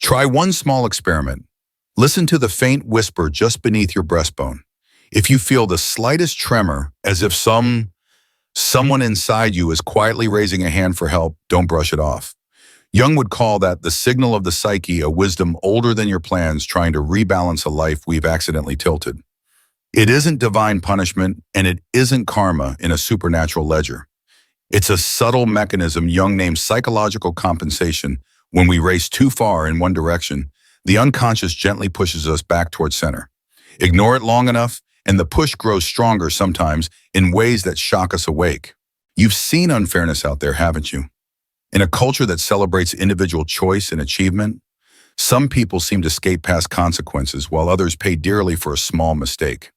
Try one small experiment. Listen to the faint whisper just beneath your breastbone. If you feel the slightest tremor, as if someone inside you is quietly raising a hand for help, don't brush it off. Jung would call that the signal of the psyche, a wisdom older than your plans trying to rebalance a life we've accidentally tilted. It isn't divine punishment, and it isn't karma in a supernatural ledger. It's a subtle mechanism Jung named psychological compensation. When we race too far in one direction, the unconscious gently pushes us back towards center. Ignore it long enough, and the push grows stronger, sometimes in ways that shock us awake. You've seen unfairness out there, haven't you? In a culture that celebrates individual choice and achievement, some people seem to skate past consequences while others pay dearly for a small mistake.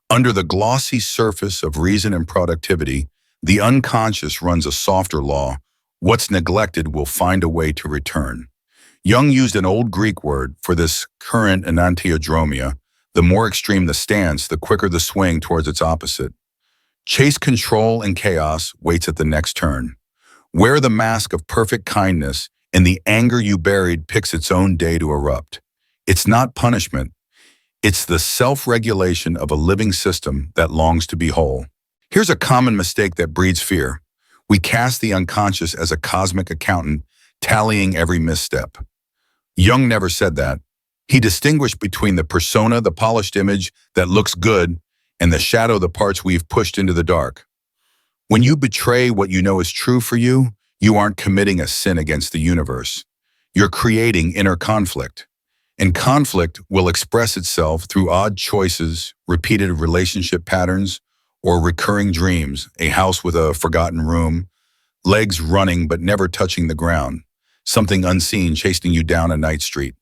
Under the glossy surface of reason and productivity, the unconscious runs a softer law. What's neglected will find a way to return. Jung used an old Greek word for this current enantiodromia. The more extreme the stance, the quicker the swing towards its opposite. Chase control and chaos waits at the next turn. Wear the mask of perfect kindness, and the anger you buried picks its own day to erupt. It's not punishment. It's the self-regulation of a living system that longs to be whole. Here's a common mistake that breeds fear. We cast the unconscious as a cosmic accountant, tallying every misstep. Jung never said that. He distinguished between the persona, the polished image that looks good, and the shadow, the parts we've pushed into the dark. When you betray what you know is true for you, you aren't committing a sin against the universe. You're creating inner conflict. And conflict will express itself through odd choices, repeated relationship patterns, or recurring dreams, a house with a forgotten room, legs running but never touching the ground, something unseen chasing you down a night street.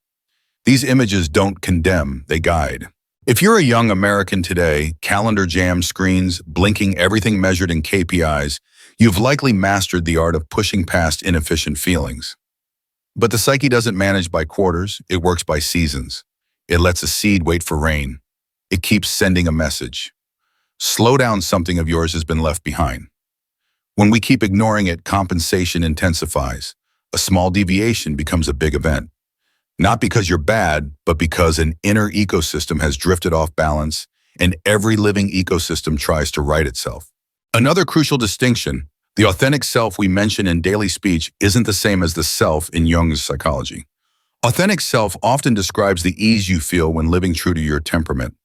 These images don't condemn, they guide. If you're a young American today, calendar jam screens, blinking everything measured in KPIs, you've likely mastered the art of pushing past inefficient feelings. But the psyche doesn't manage by quarters, it works by seasons. It lets a seed wait for rain. It keeps sending a message. Slow down, something of yours has been left behind. When we keep ignoring it, compensation intensifies. A small deviation becomes a big event. Not because you're bad, but because an inner ecosystem has drifted off balance, and every living ecosystem tries to right itself. Another crucial distinction, the authentic self we mention in daily speech isn't the same as the self in Jung's psychology. Authentic self often describes the ease you feel when living true to your temperament.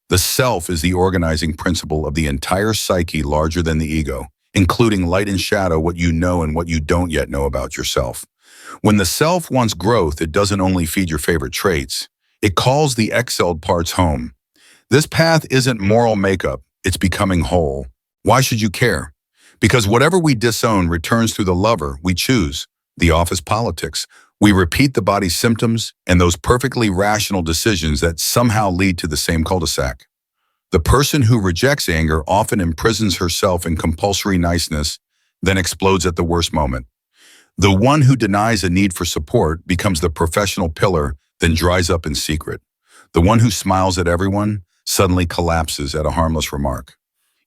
The self is the organizing principle of the entire psyche, larger than the ego, including light and shadow, what you know and what you don't yet know about yourself. When the self wants growth, it doesn't only feed your favorite traits. It calls the exhaled parts home. This path isn't moral makeup, it's becoming whole. Why should you care? Because whatever we disown returns through the lover we choose, the office politics. We repeat the body's symptoms and those perfectly rational decisions that somehow lead to the same cul-de-sac. The person who rejects anger often imprisons herself in compulsory niceness, then explodes at the worst moment. The one who denies a need for support becomes the professional pillar, then dries up in secret. The one who smiles at everyone suddenly collapses at a harmless remark.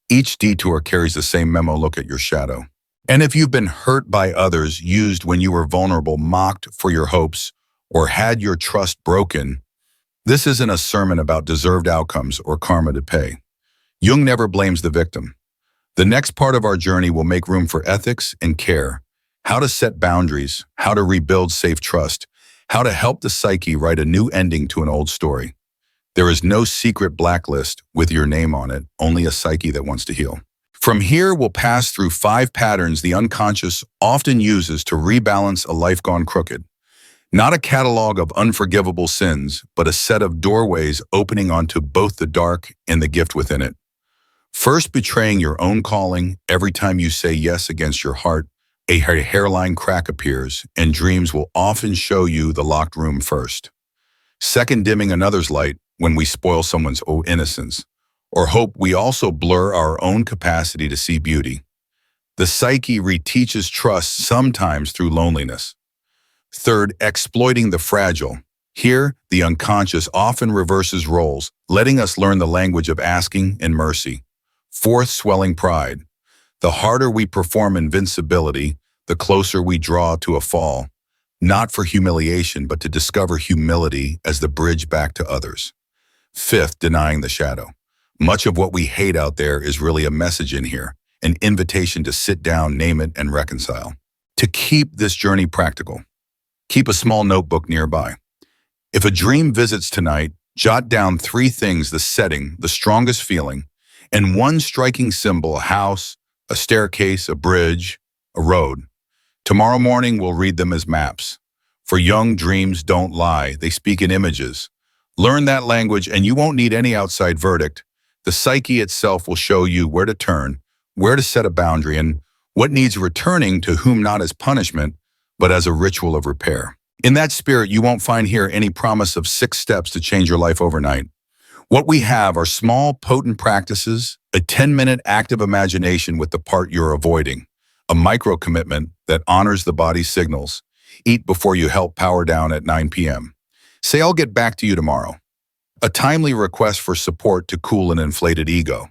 Each detour carries the same memo: look at your shadow. And if you've been hurt by others, used when you were vulnerable, mocked for your hopes, or had your trust broken, this isn't a sermon about deserved outcomes or karma to pay. Jung never blames the victim. The next part of our journey will make room for ethics and care. How to set boundaries, how to rebuild safe trust, how to help the psyche write a new ending to an old story. There is no secret blacklist with your name on it, only a psyche that wants to heal. From here, we'll pass through 5 patterns the unconscious often uses to rebalance a life gone crooked. Not a catalog of unforgivable sins, but a set of doorways opening onto both the dark and the gift within it. First, betraying your own calling. Every time you say yes against your heart, a hairline crack appears, and dreams will often show you the locked room first. Second, dimming another's light when we spoil someone's innocence, or hope. We also blur our own capacity to see beauty. The psyche reteaches trust, sometimes through loneliness. Third, exploiting the fragile. Here, the unconscious often reverses roles, letting us learn the language of asking and mercy. Fourth, swelling pride. The harder we perform invincibility, the closer we draw to a fall. not for humiliation, but to discover humility as the bridge back to others. Fifth, denying the shadow. Much of what we hate out there is really a message in here, an invitation to sit down, name it, and reconcile. To keep this journey practical, keep a small notebook nearby. If a dream visits tonight, jot down 3 things: the setting, the strongest feeling, and one striking symbol: a house, a staircase, a bridge, a road. Tomorrow morning, we'll read them as maps. For Jung, dreams don't lie, they speak in images. Learn that language and you won't need any outside verdict. The psyche itself will show you where to turn, where to set a boundary, and what needs returning to whom, not as punishment, but as a ritual of repair. In that spirit, you won't find here any promise of 6 steps to change your life overnight. What we have are small, potent practices, a 10-minute active imagination with the part you're avoiding, a micro-commitment that honors the body's signals. Eat before you help power down at 9 p.m. Say, "I'll get back to you tomorrow." A timely request for support to cool an inflated ego.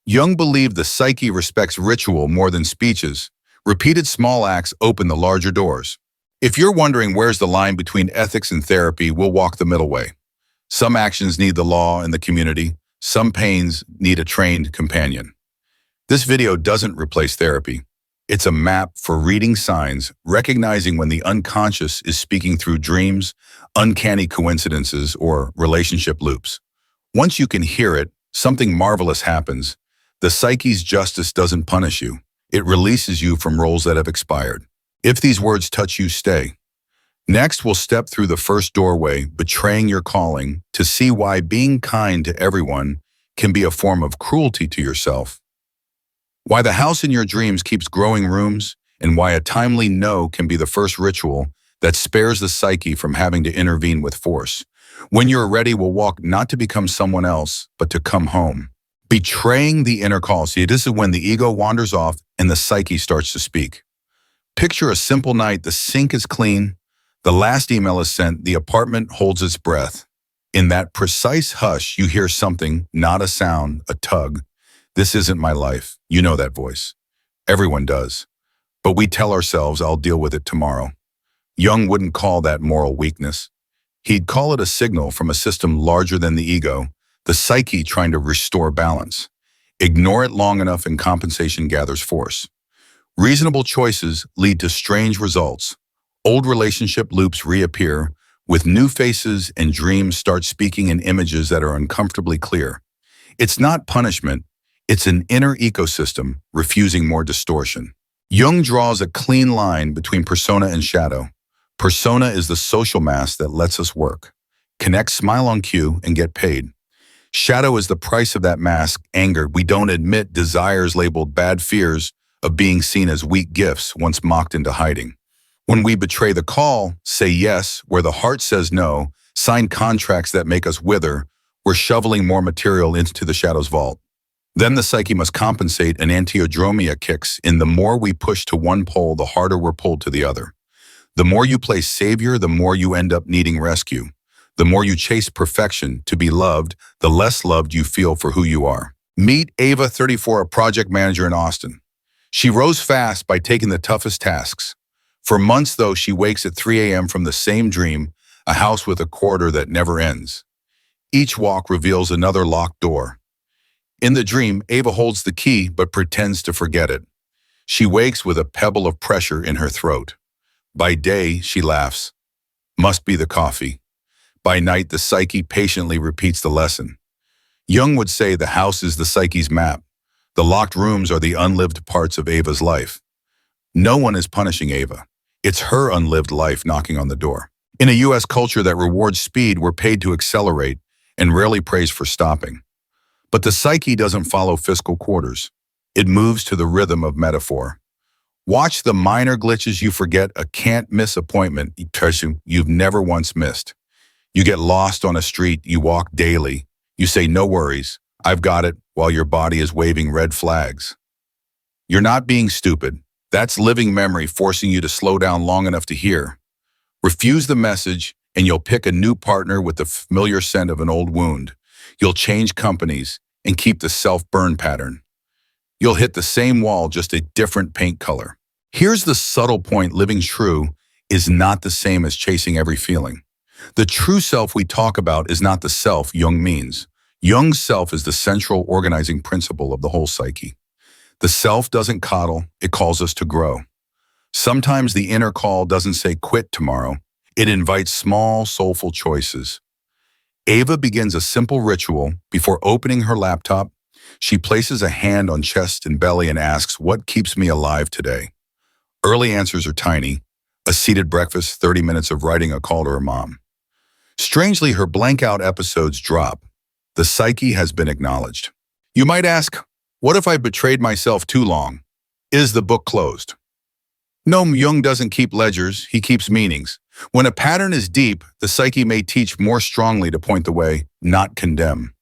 Jung believed the psyche respects ritual more than speeches. Repeated small acts open the larger doors. If you're wondering where's the line between ethics and therapy, we'll walk the middle way. Some actions need the law and the community. Some pains need a trained companion. This video doesn't replace therapy. It's a map for reading signs, recognizing when the unconscious is speaking through dreams, uncanny coincidences, or relationship loops. Once you can hear it, something marvelous happens. The psyche's justice doesn't punish you. It releases you from roles that have expired. If these words touch you, stay. Next, we'll step through the first doorway, betraying your calling, to see why being kind to everyone can be a form of cruelty to yourself. Why the house in your dreams keeps growing rooms, and why a timely no can be the first ritual that spares the psyche from having to intervene with force. When you're ready, we'll walk not to become someone else, but to come home. Betraying the inner call. See, this is when the ego wanders off and the psyche starts to speak. Picture a simple night. The sink is clean. The last email is sent. The apartment holds its breath. In that precise hush, you hear something, not a sound, a tug. This isn't my life. You know that voice. Everyone does. But we tell ourselves, I'll deal with it tomorrow. Jung wouldn't call that moral weakness. He'd call it a signal from a system larger than the ego, the psyche trying to restore balance. Ignore it long enough and compensation gathers force. Reasonable choices lead to strange results. Old relationship loops reappear with new faces, and dreams start speaking in images that are uncomfortably clear. It's not punishment. It's an inner ecosystem refusing more distortion. Jung draws a clean line between persona and shadow. Persona is the social mask that lets us work, connect, smile on cue, and get paid. Shadow is the price of that mask: anger we don't admit, desires labeled bad, fears of being seen as weak, gifts once mocked into hiding. When we betray the call, say yes where the heart says no, sign contracts that make us wither, we're shoveling more material into the shadow's vault. Then the psyche must compensate, and antiodromia kicks in. The more we push to one pole, the harder we're pulled to the other. The more you play savior, the more you end up needing rescue. The more you chase perfection to be loved, the less loved you feel for who you are. Meet Ava, 34, a project manager in Austin. She rose fast by taking the toughest tasks. For months, though, she wakes at 3 a.m. from the same dream, a house with a corridor that never ends. Each walk reveals another locked door. In the dream, Ava holds the key but pretends to forget it. She wakes with a pebble of pressure in her throat. By day, she laughs. Must be the coffee. By night, the psyche patiently repeats the lesson. Jung would say the house is the psyche's map. The locked rooms are the unlived parts of Ava's life. No one is punishing Ava. It's her unlived life knocking on the door. In a U.S. culture that rewards speed, we're paid to accelerate and rarely praised for stopping. But the psyche doesn't follow fiscal quarters. It moves to the rhythm of metaphor. Watch the minor glitches. You forget a can't-miss appointment you've never once missed. You get lost on a street you walk daily. You say, no worries, I've got it, while your body is waving red flags. You're not being stupid. That's living memory forcing you to slow down long enough to hear. Refuse the message, and you'll pick a new partner with the familiar scent of an old wound. You'll change companies and keep the self-burn pattern. You'll hit the same wall, just a different paint color. Here's the subtle point: living true is not the same as chasing every feeling. The true self we talk about is not the self Jung means. Jung's self is the central organizing principle of the whole psyche. The self doesn't coddle, it calls us to grow. Sometimes the inner call doesn't say quit tomorrow. It invites small, soulful choices. Ava begins a simple ritual. Before opening her laptop, she places a hand on chest and belly and asks, "What keeps me alive today?" Early answers are tiny. A seated breakfast, 30 minutes of writing a call to her mom. Strangely, her blank-out episodes drop. The psyche has been acknowledged. You might ask, what if I betrayed myself too long? Is the book closed? No, Jung doesn't keep ledgers, he keeps meanings. When a pattern is deep, the psyche may teach more strongly to point the way, not condemn.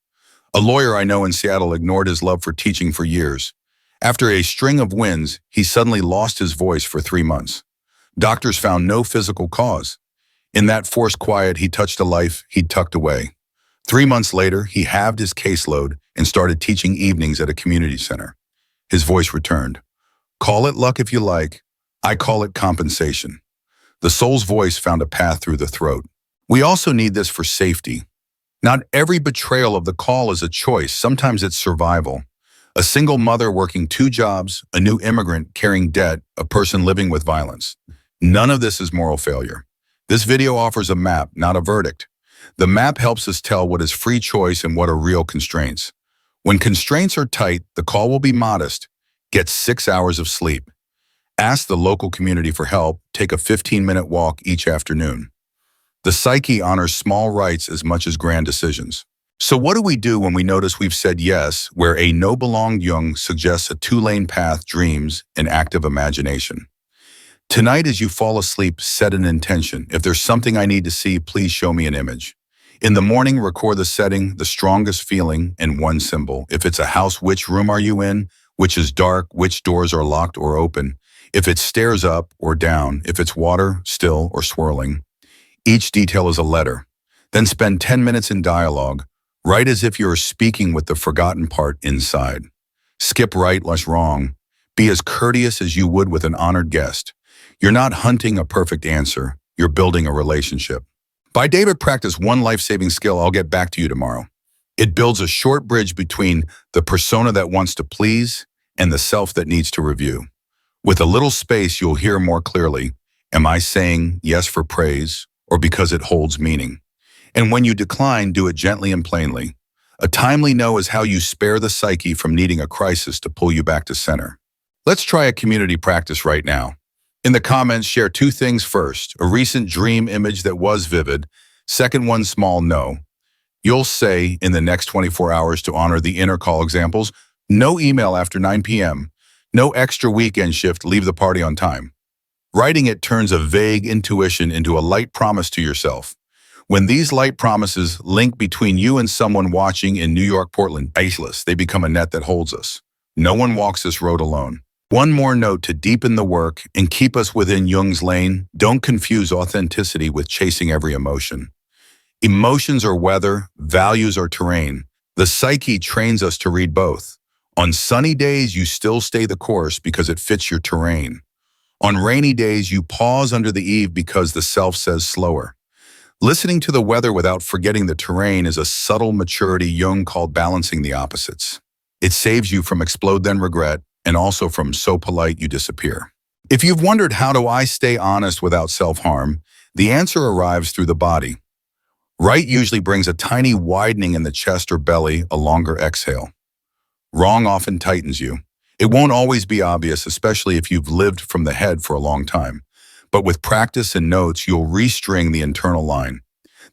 A lawyer I know in Seattle ignored his love for teaching for years. After a string of wins, he suddenly lost his voice for 3 months. Doctors found no physical cause. In that forced quiet, he touched a life he'd tucked away. 3 months later, he halved his caseload and started teaching evenings at a community center. His voice returned. Call it luck if you like. I call it compensation. The soul's voice found a path through the throat. We also need this for safety. Not every betrayal of the call is a choice. Sometimes it's survival. A single mother working 2 jobs, a new immigrant carrying debt, a person living with violence. None of this is moral failure. This video offers a map, not a verdict. The map helps us tell what is free choice and what are real constraints. When constraints are tight, the call will be modest. Get 6 hours of sleep. Ask the local community for help. Take a 15-minute walk each afternoon. The psyche honors small rights as much as grand decisions. So what do we do when we notice we've said yes, where a no belonged Jung suggests a 2-lane path, dreams, and active imagination? Tonight, as you fall asleep, set an intention. If there's something I need to see, please show me an image. In the morning, record the setting, the strongest feeling, and one symbol. If it's a house, which room are you in? Which is dark? Which doors are locked or open? If it stares up or down, if it's water, still, or swirling. Each detail is a letter. Then spend 10 minutes in dialogue. Write as if you're speaking with the forgotten part inside. Skip right less wrong. Be as courteous as you would with an honored guest. You're not hunting a perfect answer. You're building a relationship. By David, practice one life-saving skill. I'll get back to you tomorrow. It builds a short bridge between the persona that wants to please and the self that needs to review. With a little space, you'll hear more clearly, am I saying yes for praise or because it holds meaning? And when you decline, do it gently and plainly. A timely no is how you spare the psyche from needing a crisis to pull you back to center. Let's try a community practice right now. In the comments, share 2 things. First, a recent dream image that was vivid. Second one, small no. You'll say in the next 24 hours to honor the inner call examples, no email after 9 p.m., no extra weekend shift, leave the party on time. Writing it turns a vague intuition into a light promise to yourself. When these light promises link between you and someone watching in New York, Portland, iceless, they become a net that holds us. No one walks this road alone. One more note to deepen the work and keep us within Jung's lane. Don't confuse authenticity with chasing every emotion. Emotions are weather, values are terrain. The psyche trains us to read both. On sunny days, you still stay the course because it fits your terrain. On rainy days, you pause under the eave because the self says slower. Listening to the weather without forgetting the terrain is a subtle maturity Jung called balancing the opposites. It saves you from explode then regret, and also from so polite you disappear. If you've wondered how do I stay honest without self-harm, the answer arrives through the body. Right usually brings a tiny widening in the chest or belly, a longer exhale. Wrong often tightens you. It won't always be obvious, especially if you've lived from the head for a long time. But with practice and notes, you'll restring the internal line.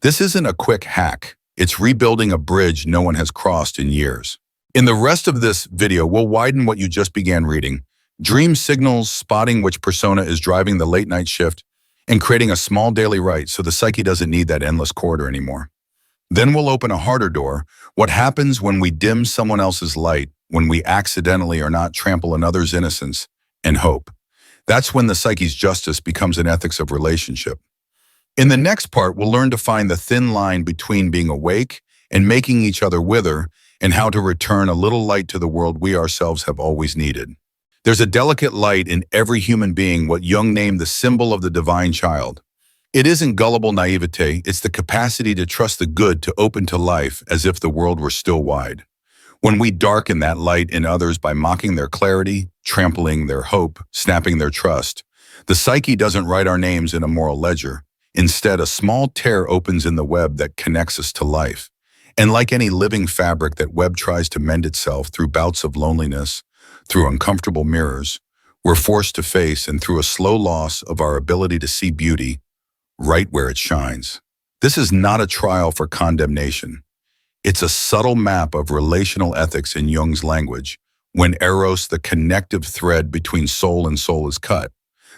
This isn't a quick hack. It's rebuilding a bridge no one has crossed in years. In the rest of this video, we'll widen what you just began reading. Dream signals, spotting which persona is driving the late night shift, and creating a small daily rite so the psyche doesn't need that endless corridor anymore. Then we'll open a harder door. What happens when we dim someone else's light, when we accidentally or not trample another's innocence and hope? That's when the psyche's justice becomes an ethics of relationship. In the next part, we'll learn to find the thin line between being awake and making each other wither, and how to return a little light to the world we ourselves have always needed. There's a delicate light in every human being, what Jung named the symbol of the divine child. It isn't gullible naivete, it's the capacity to trust the good, to open to life as if the world were still wide. When we darken that light in others by mocking their clarity, trampling their hope, snapping their trust, the psyche doesn't write our names in a moral ledger. Instead, a small tear opens in the web that connects us to life. And like any living fabric, that web tries to mend itself through bouts of loneliness, through uncomfortable mirrors we're forced to face, and through a slow loss of our ability to see beauty right where it shines. This is not a trial for condemnation. It's a subtle map of relational ethics in Jung's language. When eros, the connective thread between soul and soul, is cut,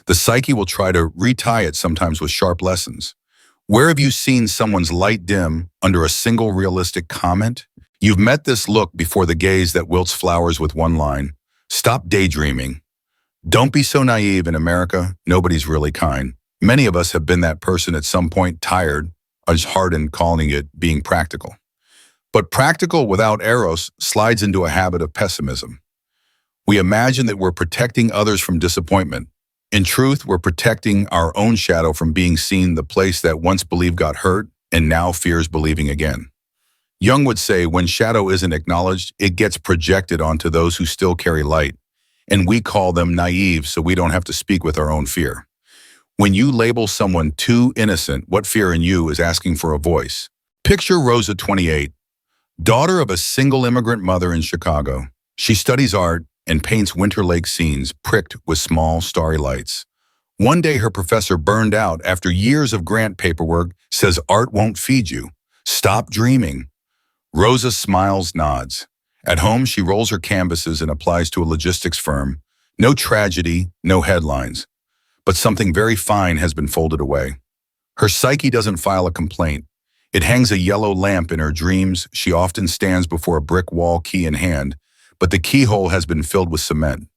the psyche will try to retie it, sometimes with sharp lessons. Where have you seen someone's light dim under a single realistic comment? You've met this look before the gaze that wilts flowers with one line: stop daydreaming. Don't be so naive. In America, nobody's really kind. Many of us have been that person at some point, tired, hardened, calling it being practical. But practical without eros slides into a habit of pessimism. We imagine that we're protecting others from disappointment. In truth, we're protecting our own shadow from being seen, the place that once believed got hurt and now fears believing again. Jung would say, when shadow isn't acknowledged, it gets projected onto those who still carry light, and we call them naive so we don't have to speak with our own fear. When you label someone too innocent, what fear in you is asking for a voice? Picture Rosa, 28, daughter of a single immigrant mother in Chicago. She studies art and paints Winter Lake scenes pricked with small, starry lights. One day her professor, burned out after years of grant paperwork, says art won't feed you. Stop dreaming. Rosa smiles, nods. At home, she rolls her canvases and applies to a logistics firm. No tragedy, no headlines. But something very fine has been folded away. Her psyche doesn't file a complaint. It hangs a yellow lamp in her dreams. She often stands before a brick wall, key in hand, but the keyhole has been filled with cement.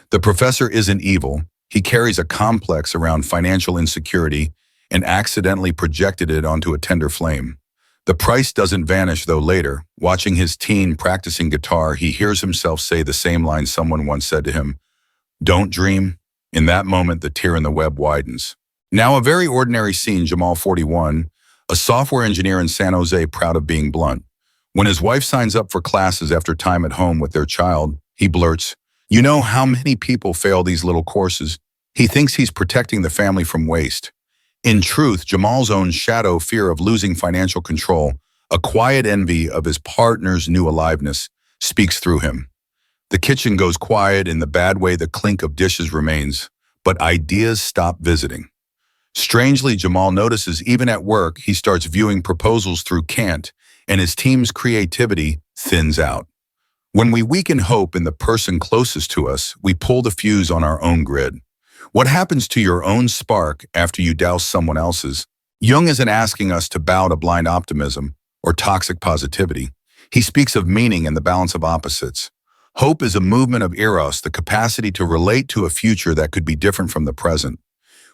The professor isn't evil. He carries a complex around financial insecurity and accidentally projected it onto a tender flame. The price doesn't vanish, though. Later, watching his teen practicing guitar, he hears himself say the same line someone once said to him: "Don't dream." In that moment, the tear in the web widens. Now, a very ordinary scene. Jamal, 41, a software engineer in San Jose, proud of being blunt. When his wife signs up for classes after time at home with their child, he blurts, "You know how many people fail these little courses?" He thinks he's protecting the family from waste. In truth, Jamal's own shadow, fear of losing financial control, a quiet envy of his partner's new aliveness, speaks through him. The kitchen goes quiet. In the bad way, the clink of dishes remains, but ideas stop visiting. Strangely, Jamal notices even at work, he starts viewing proposals through Kant, and his team's creativity thins out. When we weaken hope in the person closest to us, we pull the fuse on our own grid. What happens to your own spark after you douse someone else's? Jung isn't asking us to bow to blind optimism or toxic positivity. He speaks of meaning and the balance of opposites. Hope is a movement of eros, the capacity to relate to a future that could be different from the present.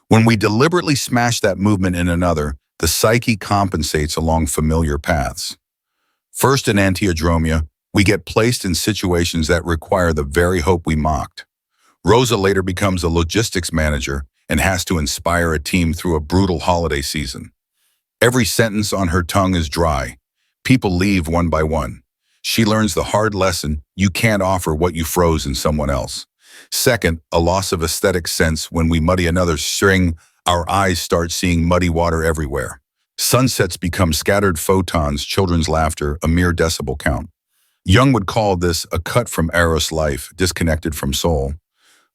When we deliberately smash that movement in another, the psyche compensates along familiar paths. First, in antiodromia, we get placed in situations that require the very hope we mocked. Rosa later becomes a logistics manager and has to inspire a team through a brutal holiday season. Every sentence on her tongue is dry. People leave one by one. She learns the hard lesson: you can't offer what you froze in someone else. Second, a loss of aesthetic sense. When we muddy another string, our eyes start seeing muddy water everywhere. Sunsets become scattered photons, children's laughter, a mere decibel count. Jung would call this a cut from eros life, disconnected from soul.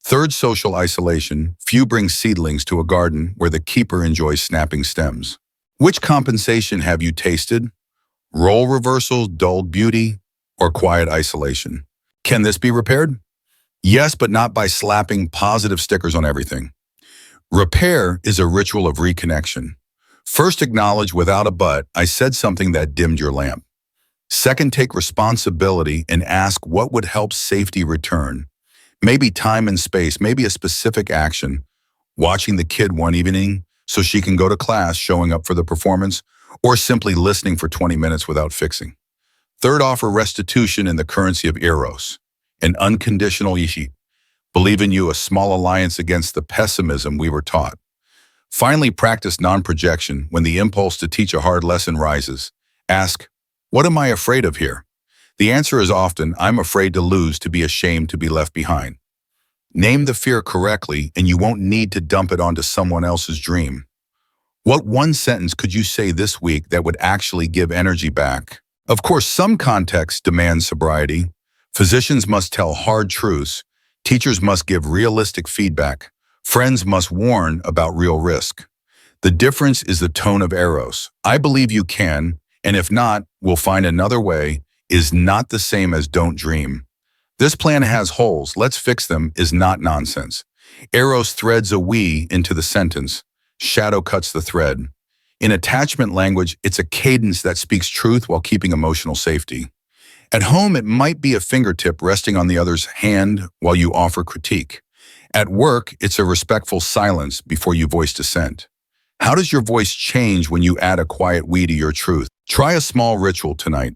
Third, social isolation. Few bring seedlings to a garden where the keeper enjoys snapping stems. Which compensation have you tasted? Role reversal, dulled beauty, or quiet isolation? Can this be repaired? Yes, but not by slapping positive stickers on everything. Repair is a ritual of reconnection. First, acknowledge without a but, I said something that dimmed your lamp. Second, take responsibility and ask what would help safety return. Maybe time and space, maybe a specific action. Watching the kid one evening so she can go to class, showing up for the performance, or simply listening for 20 minutes without fixing. Third, offer restitution in the currency of eros, an unconditional yishi. Believe in you, a small alliance against the pessimism we were taught. Finally, practice non-projection when the impulse to teach a hard lesson rises. Ask, what am I afraid of here? The answer is often, I'm afraid to lose, to be ashamed, to be left behind. Name the fear correctly, and you won't need to dump it onto someone else's dream. What one sentence could you say this week that would actually give energy back? Of course, some contexts demand sobriety. Physicians must tell hard truths. Teachers must give realistic feedback. Friends must warn about real risk. The difference is the tone of Eros. I believe you can, and if not, we'll find another way, is not the same as don't dream. This plan has holes, let's fix them, is not nonsense. Eros threads a we into the sentence. Shadow cuts the thread. In attachment language, it's a cadence that speaks truth while keeping emotional safety. At home, it might be a fingertip resting on the other's hand while you offer critique. At work, it's a respectful silence before you voice dissent. How does your voice change when you add a quiet we to your truth? Try a small ritual tonight.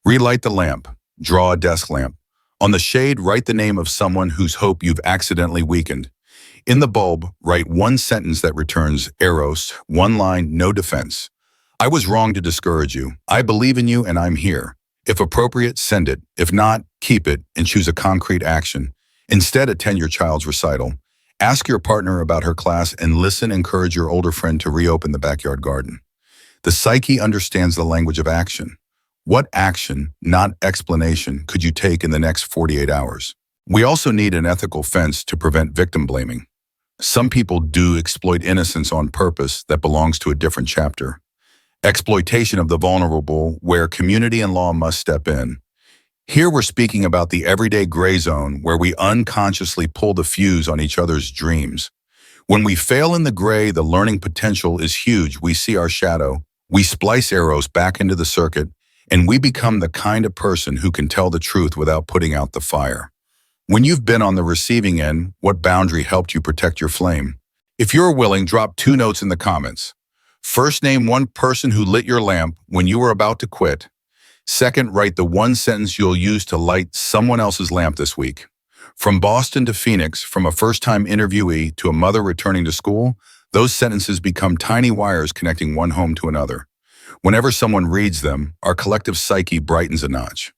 Relight the lamp. Draw a desk lamp. On the shade, write the name of someone whose hope you've accidentally weakened. In the bulb, write one sentence that returns Eros, one line, no defense. I was wrong to discourage you. I believe in you and I'm here. If appropriate, send it. If not, keep it and choose a concrete action. Instead, attend your child's recital. Ask your partner about her class and encourage your older friend to reopen the backyard garden. The psyche understands the language of action. What action, not explanation, could you take in the next 48 hours? We also need an ethical fence to prevent victim blaming. Some people do exploit innocence on purpose that belongs to a different chapter. Exploitation of the vulnerable, where community and law must step in. Here we're speaking about the everyday gray zone where we unconsciously pull the fuse on each other's dreams. When we fail in the gray, the learning potential is huge. We see our shadow, we splice arrows back into the circuit, and we become the kind of person who can tell the truth without putting out the fire. When you've been on the receiving end, what boundary helped you protect your flame? If you're willing, drop 2 notes in the comments. First, name one person who lit your lamp when you were about to quit. Second, write the one sentence you'll use to light someone else's lamp this week. From Boston to Phoenix, from a first-time interviewee to a mother returning to school, those sentences become tiny wires connecting one home to another. Whenever someone reads them, our collective psyche brightens a notch.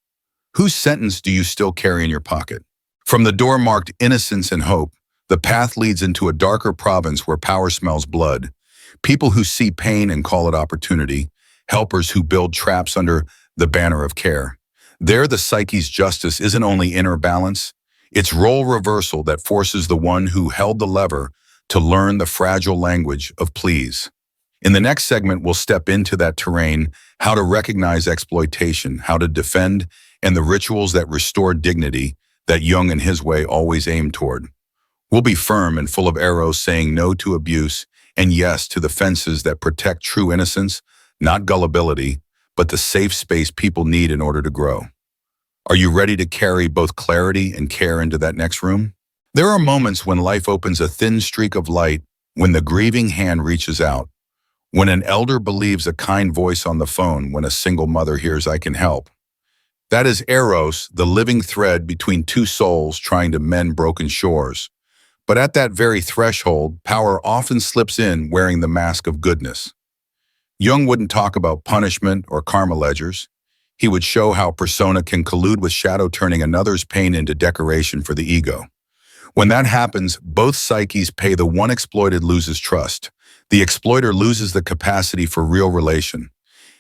Whose sentence do you still carry in your pocket? From the door marked innocence and hope, the path leads into a darker province where power smells blood. People who see pain and call it opportunity, helpers who build traps under the banner of care. There, the psyche's justice isn't only inner balance, it's role reversal that forces the one who held the lever to learn the fragile language of please. In the next segment, we'll step into that terrain, how to recognize exploitation, how to defend, and the rituals that restore dignity that Jung in his way always aimed toward. We'll be firm and full of arrows, saying no to abuse and yes to the fences that protect true innocence, not gullibility, but the safe space people need in order to grow. Are you ready to carry both clarity and care into that next room? There are moments when life opens a thin streak of light, when the grieving hand reaches out, when an elder believes a kind voice on the phone, when a single mother hears I can help. That is Eros, the living thread between two souls trying to mend broken shores. But at that very threshold, power often slips in wearing the mask of goodness. Jung wouldn't talk about punishment or karma ledgers. He would show how persona can collude with shadow, turning another's pain into decoration for the ego. When that happens, both psyches pay. The one exploited loses trust. The exploiter loses the capacity for real relation.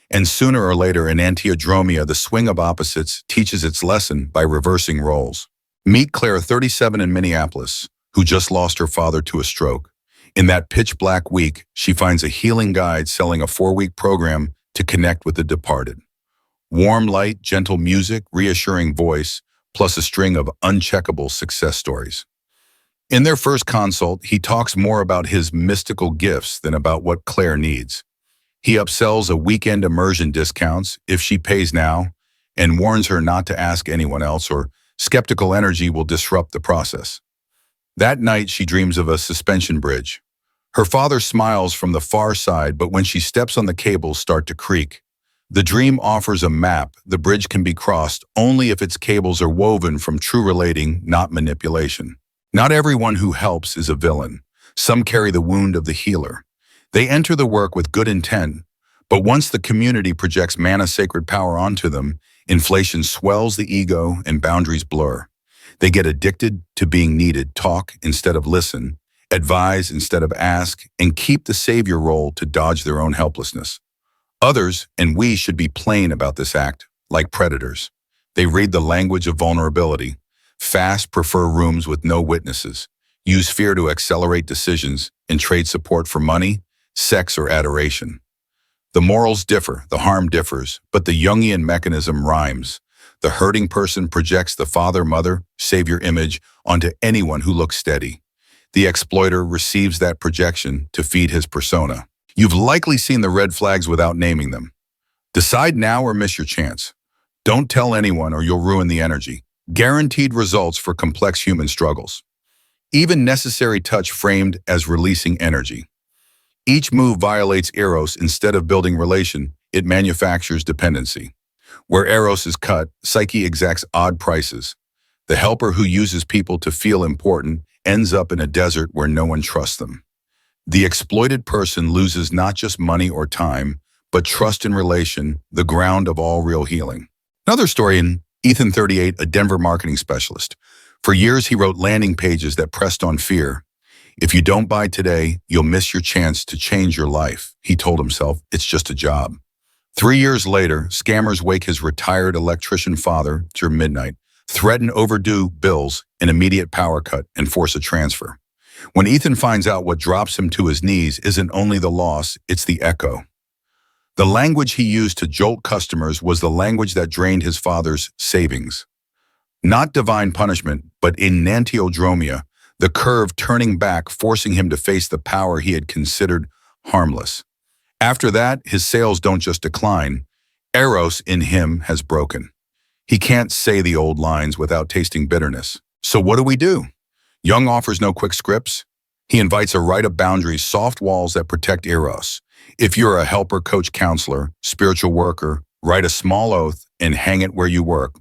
And sooner or later in Antiodromia, the swing of opposites teaches its lesson by reversing roles. Meet Claire, 37, in Minneapolis, who just lost her father to a stroke. In that pitch-black week, she finds a healing guide selling a 4-week program to connect with the departed. Warm light, gentle music, reassuring voice, plus a string of uncheckable success stories. In their first consult, he talks more about his mystical gifts than about what Claire needs. He upsells a weekend immersion discounts if she pays now and warns her not to ask anyone else, or skeptical energy will disrupt the process. That night, she dreams of a suspension bridge. Her father smiles from the far side, but when she steps on the cables start to creak. The dream offers a map. The bridge can be crossed only if its cables are woven from true relating, not manipulation. Not everyone who helps is a villain. Some carry the wound of the healer. They enter the work with good intent, but once the community projects mana-sacred power onto them, inflation swells the ego and boundaries blur. They get addicted to being needed, talk instead of listen, advise instead of ask, and keep the savior role to dodge their own helplessness. Others, and we should be plain about this act, like predators. They read the language of vulnerability, fast prefer rooms with no witnesses, use fear to accelerate decisions, and trade support for money, sex, or adoration. The morals differ, the harm differs, but the Jungian mechanism rhymes. The hurting person projects the father, mother, savior image onto anyone who looks steady. The exploiter receives that projection to feed his persona. You've likely seen the red flags without naming them. Decide now or miss your chance. Don't tell anyone or you'll ruin the energy. Guaranteed results for complex human struggles. Even necessary touch framed as releasing energy. Each move violates Eros. Instead of building relation, it manufactures dependency. Where Eros is cut, Psyche exacts odd prices. The helper who uses people to feel important ends up in a desert where no one trusts them. The exploited person loses not just money or time, but trust in relation, the ground of all real healing. Another story in Ethan, 38, a Denver marketing specialist. For years, he wrote landing pages that pressed on fear. If you don't buy today, you'll miss your chance to change your life. He told himself, it's just a job. 3 years later, scammers wake his retired electrician father during midnight, threaten overdue bills, an immediate power cut, and force a transfer. When Ethan finds out, what drops him to his knees isn't only the loss, it's the echo. The language he used to jolt customers was the language that drained his father's savings. Not divine punishment, but enantiodromia, the curve turning back, forcing him to face the power he had considered harmless. After that, his sales don't just decline. Eros in him has broken. He can't say the old lines without tasting bitterness. So what do? Jung offers no quick scripts. He invites a rite of boundaries, soft walls that protect Eros. If you're a helper, coach, counselor, spiritual worker, write a small oath and hang it where you work.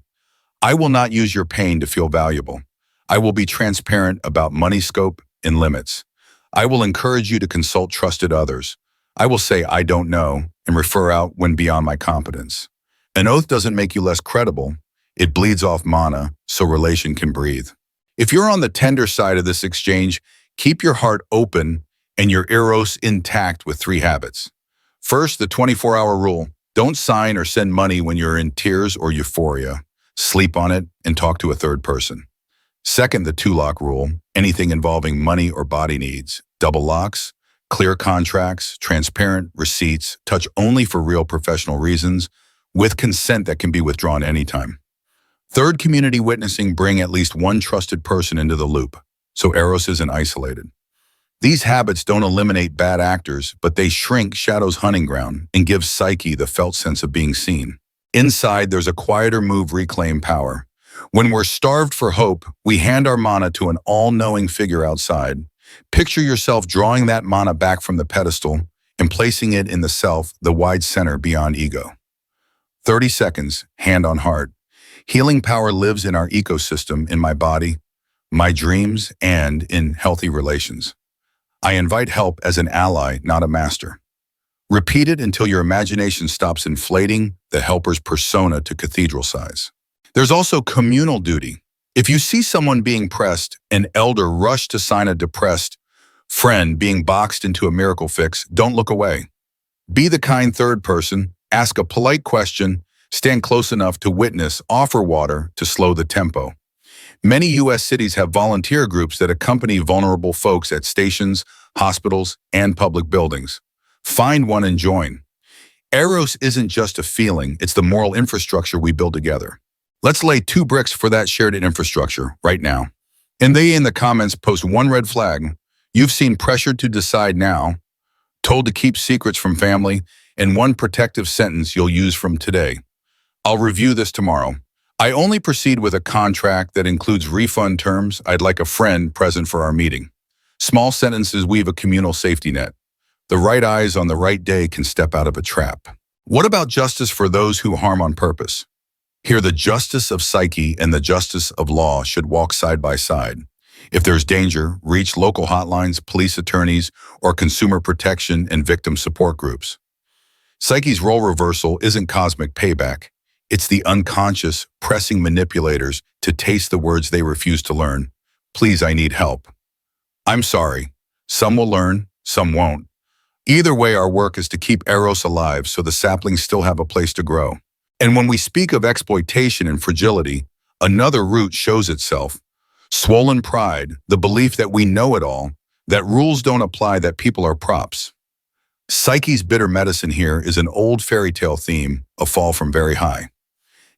I will not use your pain to feel valuable. I will be transparent about money scope and limits. I will encourage you to consult trusted others. I will say I don't know and refer out when beyond my competence. An oath doesn't make you less credible. It bleeds off mana so relation can breathe. If you're on the tender side of this exchange, keep your heart open and your Eros intact with 3 habits. First, the 24-hour rule. Don't sign or send money when you're in tears or euphoria. Sleep on it and talk to a third person. Second, the 2-lock rule. Anything involving money or body needs. Double locks, clear contracts, transparent receipts, touch only for real professional reasons, with consent that can be withdrawn anytime. Third, community witnessing. Bring at least one trusted person into the loop, so Eros isn't isolated. These habits don't eliminate bad actors, but they shrink Shadow's hunting ground and give Psyche the felt sense of being seen. Inside, there's a quieter move: reclaim power. When we're starved for hope, we hand our mana to an all-knowing figure outside. Picture yourself drawing that mana back from the pedestal and placing it in the self, the wide center beyond ego. 30 seconds, hand on heart. Healing power lives in our ecosystem, in my body, my dreams, and in healthy relations. I invite help as an ally, not a master. Repeat it until your imagination stops inflating the helper's persona to cathedral size. There's also communal duty. If you see someone being pressed, an elder rush to sign a depressed friend being boxed into a miracle fix, don't look away. Be the kind third person, ask a polite question, stand close enough to witness, offer water to slow the tempo. Many U.S. cities have volunteer groups that accompany vulnerable folks at stations, hospitals, and public buildings. Find one and join. Eros isn't just a feeling, it's the moral infrastructure we build together. Let's lay 2 bricks for that shared infrastructure right now. And they in the comments post 1 red flag you've seen, pressured to decide now, told to keep secrets from family, and 1 protective sentence you'll use from today. I'll review this tomorrow. I only proceed with a contract that includes refund terms. I'd like a friend present for our meeting. Small sentences weave a communal safety net. The right eyes on the right day can step out of a trap. What about justice for those who harm on purpose? Here, the justice of Psyche and the justice of law should walk side by side. If there's danger, reach local hotlines, police attorneys, or consumer protection and victim support groups. Psyche's role reversal isn't cosmic payback. It's the unconscious pressing manipulators to taste the words they refuse to learn. Please, I need help. I'm sorry. Some will learn, some won't. Either way, our work is to keep Eros alive so the saplings still have a place to grow. And when we speak of exploitation and fragility, another root shows itself. Swollen pride, the belief that we know it all, that rules don't apply, that people are props. Psyche's bitter medicine here is an old fairy tale theme, a fall from very high.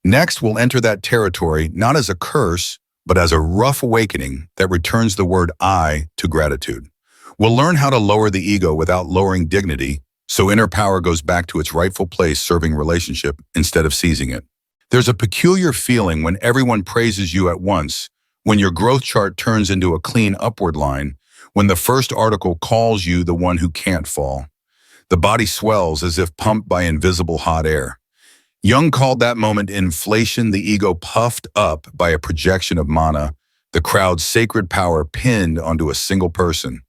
Next, we'll enter that territory not as a curse, but as a rough awakening that returns the word I to gratitude. We'll learn how to lower the ego without lowering dignity, so inner power goes back to its rightful place serving relationship instead of seizing it. There's a peculiar feeling when everyone praises you at once, when your growth chart turns into a clean upward line, when the first article calls you the one who can't fall. The body swells as if pumped by invisible hot air. Jung called that moment inflation, the ego puffed up by a projection of mana, the crowd's sacred power pinned onto a single person.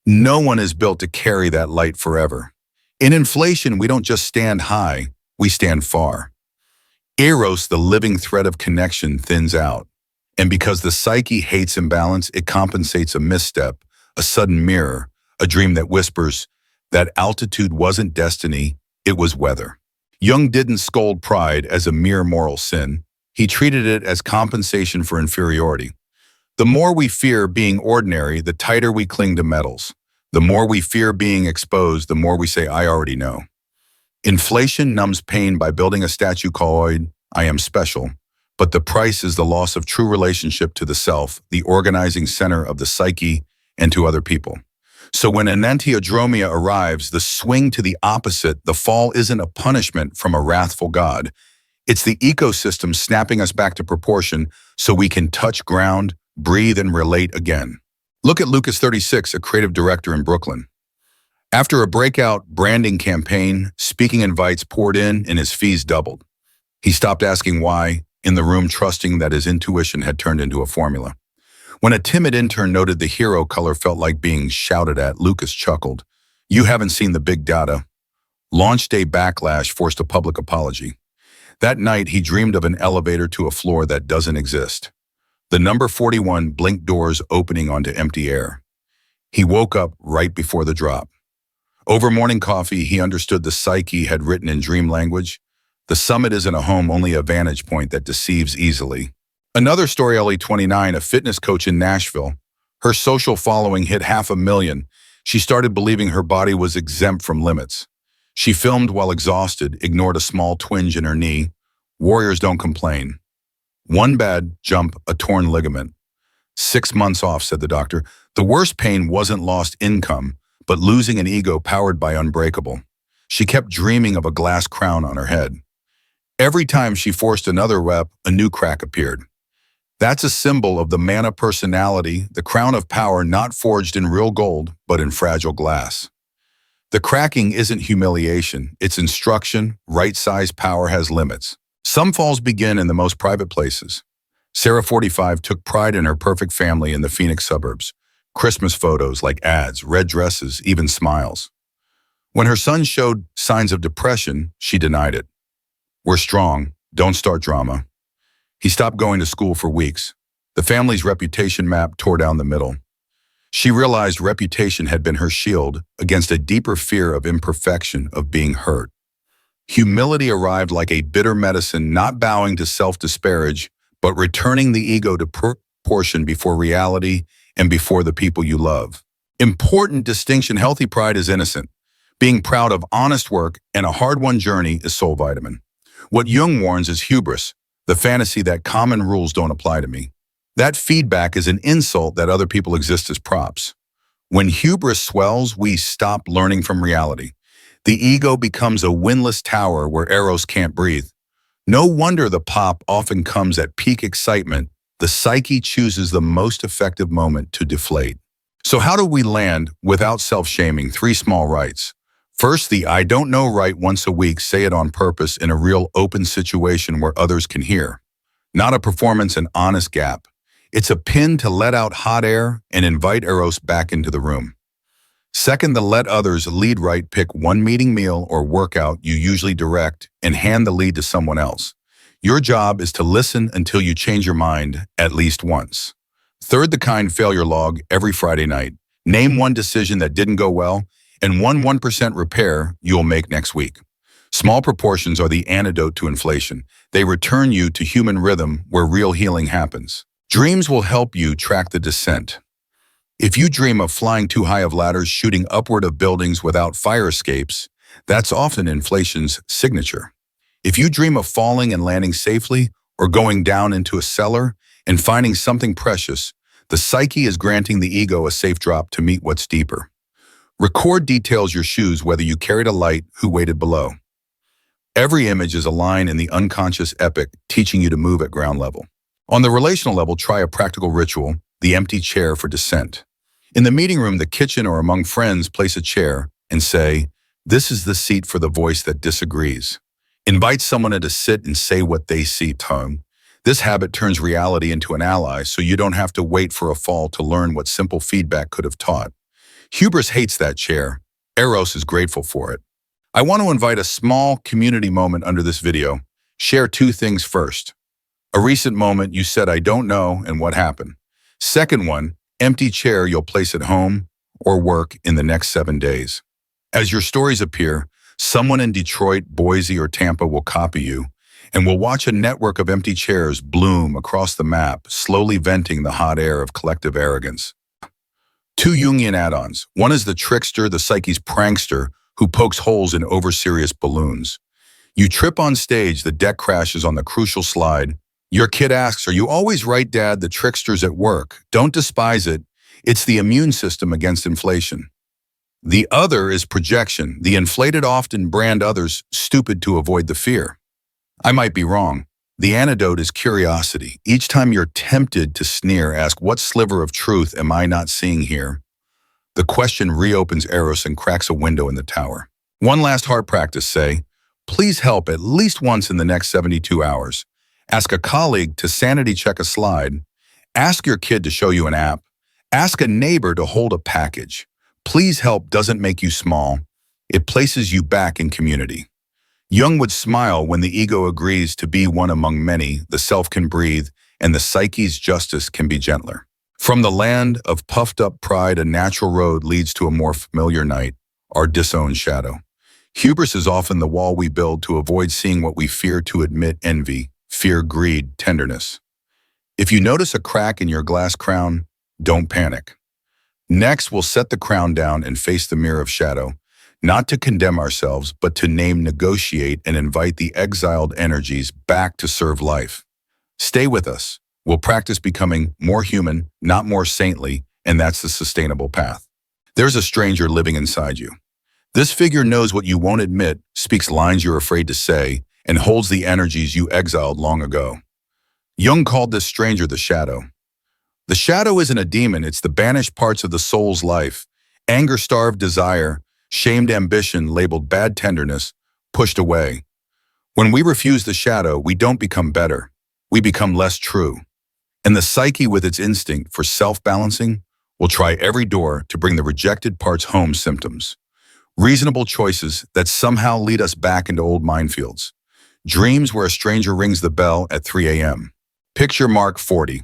No one is built to carry that light forever. In inflation, we don't just stand high, we stand far. Eros, the living thread of connection, thins out. And because the psyche hates imbalance, it compensates a misstep, a sudden mirror, a dream that whispers that altitude wasn't destiny, it was weather. Jung didn't scold pride as a mere moral sin. He treated it as compensation for inferiority. The more we fear being ordinary, the tighter we cling to medals. The more we fear being exposed, the more we say, I already know. Inflation numbs pain by building a statue called I am special. But the price is the loss of true relationship to the self, the organizing center of the psyche, and to other people. So when enantiodromia arrives, the swing to the opposite, the fall isn't a punishment from a wrathful God. It's the ecosystem snapping us back to proportion so we can touch ground, breathe, and relate again. Look at Lucas 36, a creative director in Brooklyn. After a breakout branding campaign, speaking invites poured in and his fees doubled. He stopped asking why, in the room trusting that his intuition had turned into a formula. When a timid intern noted the hero color felt like being shouted at, Lucas chuckled. You haven't seen the big data. Launch day backlash forced a public apology. That night, he dreamed of an elevator to a floor that doesn't exist. The number 41 blinked doors opening onto empty air. He woke up right before the drop. Over morning coffee, he understood the psyche had written in dream language. The summit isn't a home, only a vantage point that deceives easily. Another story, Ellie, 29, a fitness coach in Nashville. Her social following hit 500,000. She started believing her body was exempt from limits. She filmed while exhausted, ignored a small twinge in her knee. Warriors don't complain. One bad jump, a torn ligament. 6 months off, said the doctor. The worst pain wasn't lost income, but losing an ego powered by unbreakable. She kept dreaming of a glass crown on her head. Every time she forced another rep, a new crack appeared. That's a symbol of the mana personality, the crown of power not forged in real gold, but in fragile glass. The cracking isn't humiliation, it's instruction. Right-sized power has limits. Some falls begin in the most private places. Sarah, 45, took pride in her perfect family in the Phoenix suburbs. Christmas photos like ads, red dresses, even smiles. When her son showed signs of depression, she denied it. We're strong, don't start drama. He stopped going to school for weeks. The family's reputation map tore down the middle. She realized reputation had been her shield against a deeper fear of imperfection, of being hurt. Humility arrived like a bitter medicine, not bowing to self-disparage, but returning the ego to proportion before reality and before the people you love. Important distinction, healthy pride is innocent. Being proud of honest work and a hard-won journey is soul vitamin. What Jung warns is hubris, the fantasy that common rules don't apply to me. That feedback is an insult that other people exist as props. When hubris swells, we stop learning from reality. The ego becomes a windless tower where Eros can't breathe. No wonder the pop often comes at peak excitement. The psyche chooses the most effective moment to deflate. So how do we land without self-shaming? 3 small rights. First, the I don't know right once a week. Say it on purpose in a real open situation where others can hear. Not a performance, an honest gap. It's a pin to let out hot air and invite Eros back into the room. Second, the let others lead right. Pick one meeting, meal, or workout you usually direct and hand the lead to someone else. Your job is to listen until you change your mind at least once. Third, the kind failure log every Friday night. Name one decision that didn't go well and 1% repair you'll make next week. Small proportions are the antidote to inflation. They return you to human rhythm where real healing happens. Dreams will help you track the descent. If you dream of flying too high of ladders, shooting upward of buildings without fire escapes, that's often inflation's signature. If you dream of falling and landing safely, or going down into a cellar and finding something precious, the psyche is granting the ego a safe drop to meet what's deeper. Record details your shoes, whether you carried a light, who waited below. Every image is a line in the unconscious epic, teaching you to move at ground level. On the relational level, try a practical ritual, the empty chair for descent. In the meeting room, the kitchen, or among friends, place a chair and say, "This is the seat for the voice that disagrees." Invite someone to sit and say what they see. This habit turns reality into an ally, so you don't have to wait for a fall to learn what simple feedback could have taught. Hubris hates that chair. Eros is grateful for it. I want to invite a small community moment under this video. Share two things first. A recent moment you said, "I don't know," and what happened. Second one, empty chair you'll place at home or work in the next 7 days. As your stories appear, someone in Detroit, Boise, or Tampa will copy you, and we'll watch a network of empty chairs bloom across the map, slowly venting the hot air of collective arrogance. Two Jungian add-ons. One is the trickster, the psyche's prankster, who pokes holes in over-serious balloons. You trip on stage, the deck crashes on the crucial slide. Your kid asks, "Are you always right, Dad? The trickster's at work." Don't despise it. It's the immune system against inflation. The other is projection. The inflated often brand others stupid to avoid the fear. I might be wrong. The antidote is curiosity. Each time you're tempted to sneer, ask, "What sliver of truth am I not seeing here?" The question reopens Eros and cracks a window in the tower. One last heart practice, say, "Please help at least once in the next 72 hours. Ask a colleague to sanity check a slide. Ask your kid to show you an app. Ask a neighbor to hold a package. Please help doesn't make you small. It places you back in community." Jung would smile when the ego agrees to be one among many, the self can breathe, and the psyche's justice can be gentler. From the land of puffed-up pride, a natural road leads to a more familiar night, our disowned shadow. Hubris is often the wall we build to avoid seeing what we fear to admit: envy, fear, greed, tenderness. If you notice a crack in your glass crown, don't panic. Next, we'll set the crown down and face the mirror of shadow, not to condemn ourselves, but to name, negotiate, and invite the exiled energies back to serve life. Stay with us. We'll practice becoming more human, not more saintly, and that's the sustainable path. There's a stranger living inside you. This figure knows what you won't admit, speaks lines you're afraid to say, and holds the energies you exiled long ago. Jung called this stranger the shadow. The shadow isn't a demon, it's the banished parts of the soul's life. Anger-starved desire, shamed ambition labeled bad tenderness, pushed away. When we refuse the shadow, we don't become better. We become less true. And the psyche, with its instinct for self-balancing, will try every door to bring the rejected parts home. Symptoms. Reasonable choices that somehow lead us back into old minefields. Dreams where a stranger rings the bell at 3 a.m. Picture Mark, 40.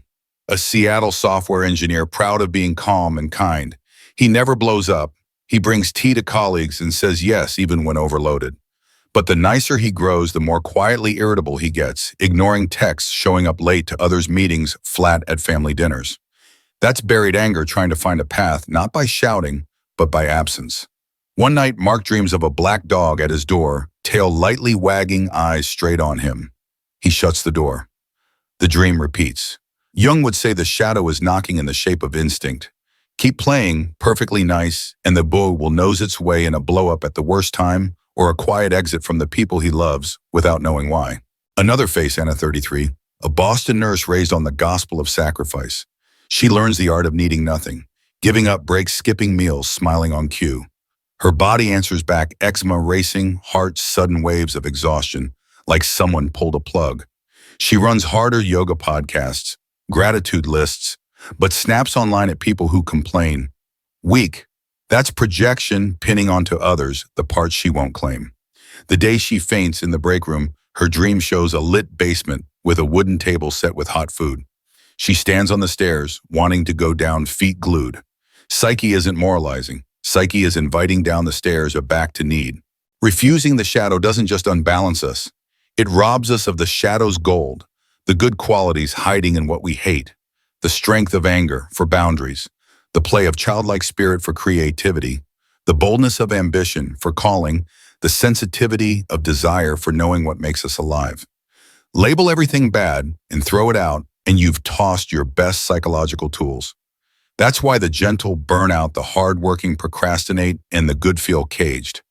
A Seattle software engineer proud of being calm and kind. He never blows up. He brings tea to colleagues and says yes even when overloaded. But the nicer he grows, the more quietly irritable he gets, ignoring texts, showing up late to others' meetings, flat at family dinners. That's buried anger trying to find a path, not by shouting, but by absence. One night, Mark dreams of a black dog at his door, tail lightly wagging, eyes straight on him. He shuts the door. The dream repeats. Jung would say the shadow is knocking in the shape of instinct. Keep playing, perfectly nice, and the bull will nose its way in a blow-up at the worst time or a quiet exit from the people he loves without knowing why. Another face, Anna, 33, a Boston nurse raised on the gospel of sacrifice. She learns the art of needing nothing, giving up breaks, skipping meals, smiling on cue. Her body answers back, eczema racing, heart sudden waves of exhaustion, like someone pulled a plug. She runs harder yoga podcasts, gratitude lists, but snaps online at people who complain. Weak. That's projection pinning onto others the parts she won't claim. The day she faints in the break room, her dream shows a lit basement with a wooden table set with hot food. She stands on the stairs, wanting to go down feet glued. Psyche isn't moralizing. Psyche is inviting down the stairs back to need. Refusing the shadow doesn't just unbalance us. It robs us of the shadow's gold, the good qualities hiding in what we hate, the strength of anger for boundaries, the play of childlike spirit for creativity, the boldness of ambition for calling, the sensitivity of desire for knowing what makes us alive. Label everything bad and throw it out, and you've tossed your best psychological tools. That's why the gentle burn out, the hard-working procrastinate, and the good feel caged.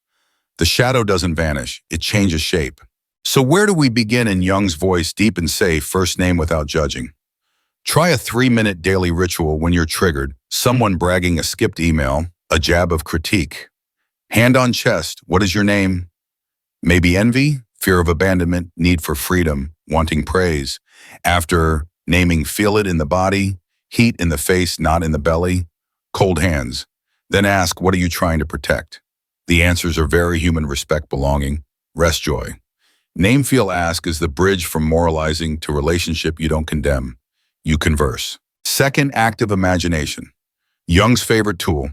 The shadow doesn't vanish, it changes shape. So where do we begin in Jung's voice, deep and safe, first name without judging? Try a 3-minute daily ritual when you're triggered, someone bragging, a skipped email, a jab of critique. Hand on chest, what is your name? Maybe envy, fear of abandonment, need for freedom, wanting praise. After naming, feel it in the body, heat in the face, not in the belly, cold hands. Then ask, what are you trying to protect? The answers are very human: respect, belonging, rest, joy. Name, feel, ask is the bridge from moralizing to relationship you don't condemn. You converse. Second, active imagination. Jung's favorite tool.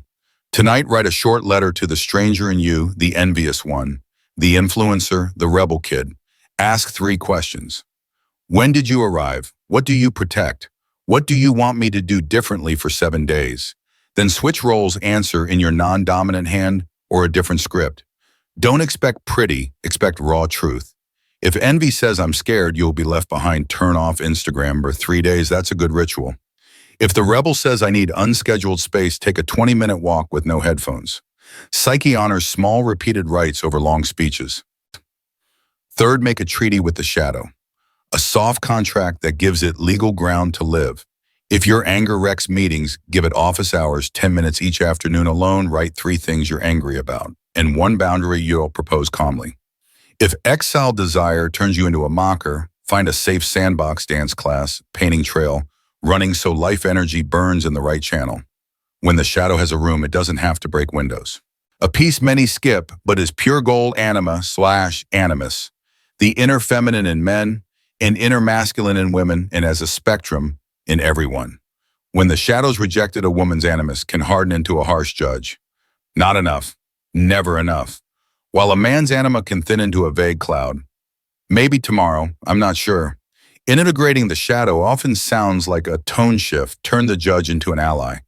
Tonight, write a short letter to the stranger in you, the envious one, the influencer, the rebel kid. Ask 3 questions. When did you arrive? What do you protect? What do you want me to do differently for 7 days? Then switch roles, answer in your non-dominant hand or a different script. Don't expect pretty, expect raw truth. If envy says, I'm scared you'll be left behind, turn off Instagram for 3 days. That's a good ritual. If the rebel says, I need unscheduled space, take a 20-minute walk with no headphones. Psyche honors small repeated rites over long speeches. Third, make a treaty with the shadow. A soft contract that gives it legal ground to live. If your anger wrecks meetings, give it office hours, 10 minutes each afternoon alone. Write 3 things you're angry about and 1 boundary you'll propose calmly. If exiled desire turns you into a mocker, find a safe sandbox, dance class, painting trail, running so life energy burns in the right channel. When the shadow has a room, it doesn't have to break windows. A piece many skip, but is pure gold: anima/animus. The inner feminine in men and inner masculine in women, and as a spectrum in everyone. When the shadow's rejected, a woman's animus can harden into a harsh judge. Not enough. Never enough. While a man's anima can thin into a vague cloud. Maybe tomorrow, I'm not sure. Integrating the shadow often sounds like a tone shift. Turn the judge into an ally.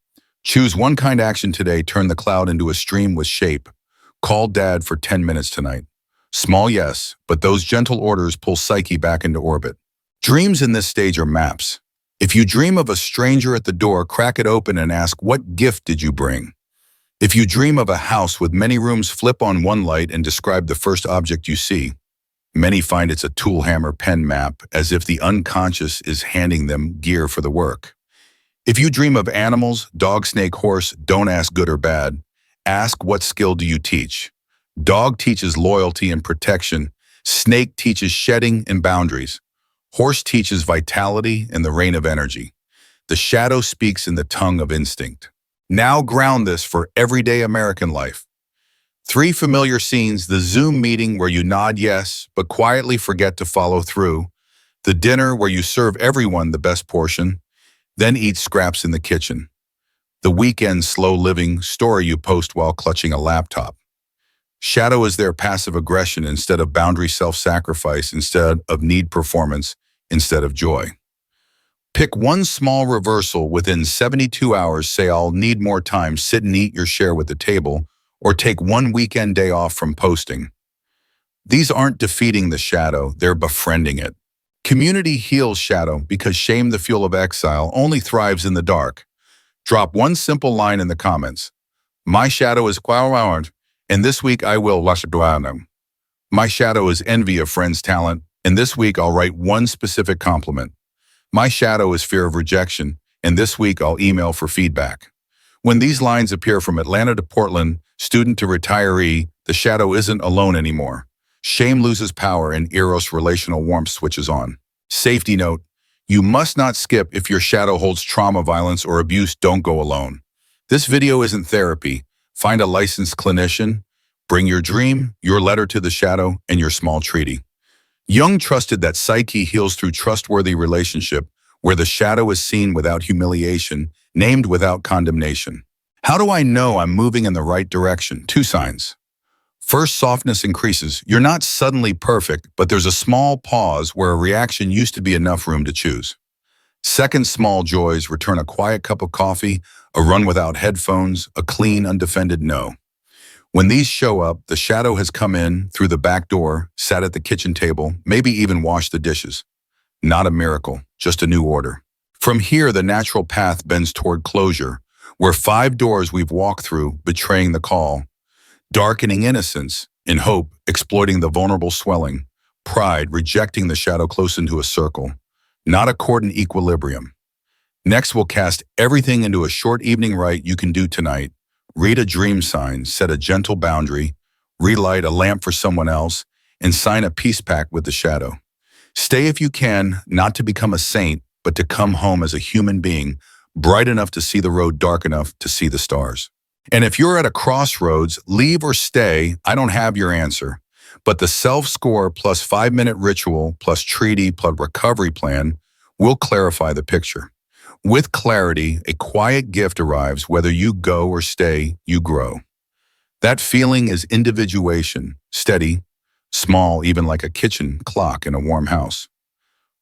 Choose one kind action today. Turn the cloud into a stream with shape. Call dad for 10 minutes tonight. Small, yes, but those gentle orders pull Psyche back into orbit. Dreams in this stage are maps. If you dream of a stranger at the door, crack it open and ask, what gift did you bring? If you dream of a house with many rooms, flip on one light and describe the first object you see. Many find it's a tool, hammer, pen, map, as if the unconscious is handing them gear for the work. If you dream of animals, dog, snake, horse, don't ask good or bad. Ask, what skill do you teach? Dog teaches loyalty and protection. Snake teaches shedding and boundaries. Horse teaches vitality and the reign of energy. The shadow speaks in the tongue of instinct. Now ground this for everyday American life. 3 familiar scenes: the Zoom meeting where you nod yes, but quietly forget to follow through. The dinner where you serve everyone the best portion, then eat scraps in the kitchen. The weekend slow living story you post while clutching a laptop. Shadow is their passive aggression instead of boundary, self-sacrifice instead of need, performance instead of joy. Pick one small reversal within 72 hours. Say, I'll need more time. Sit and eat your share with the table, or take 1 weekend day off from posting. These aren't defeating the shadow, they're befriending it. Community heals shadow because shame, the fuel of exile, only thrives in the dark. Drop one simple line in the comments. My shadow is quawarned, and this week I will lashaduanum. My shadow is envy of friends' talent, and this week I'll write one specific compliment. My shadow is fear of rejection, and this week I'll email for feedback. When these lines appear from Atlanta to Portland, student to retiree, the shadow isn't alone anymore. Shame loses power and Eros relational warmth switches on. Safety note: You must not skip if your shadow holds trauma, violence, or abuse. Don't go alone. This video isn't therapy. Find a licensed clinician. Bring your dream, your letter to the shadow, and your small treaty. Jung trusted that Psyche heals through trustworthy relationship, where the shadow is seen without humiliation, named without condemnation. How do I know I'm moving in the right direction? 2 signs. First, softness increases. You're not suddenly perfect, but there's a small pause where a reaction used to be enough room to choose. Second, small joys return: a quiet cup of coffee, a run without headphones, a clean, undefended no. When these show up, the shadow has come in through the back door, sat at the kitchen table, maybe even washed the dishes. Not a miracle, just a new order. From here, the natural path bends toward closure, where 5 doors we've walked through, betraying the call. Darkening innocence, in hope, exploiting the vulnerable swelling. Pride, rejecting the shadow close into a circle. Not a chord in equilibrium. Next, we'll cast everything into a short evening rite you can do tonight. Read a dream sign, set a gentle boundary, relight a lamp for someone else, and sign a peace pact with the shadow. Stay if you can, not to become a saint, but to come home as a human being, bright enough to see the road, dark enough to see the stars. And if you're at a crossroads, leave or stay, I don't have your answer. But the self-score plus 5-minute ritual plus treaty plus recovery plan will clarify the picture. With clarity, a quiet gift arrives. Whether you go or stay, you grow. That feeling is individuation, steady, small, even like a kitchen clock in a warm house.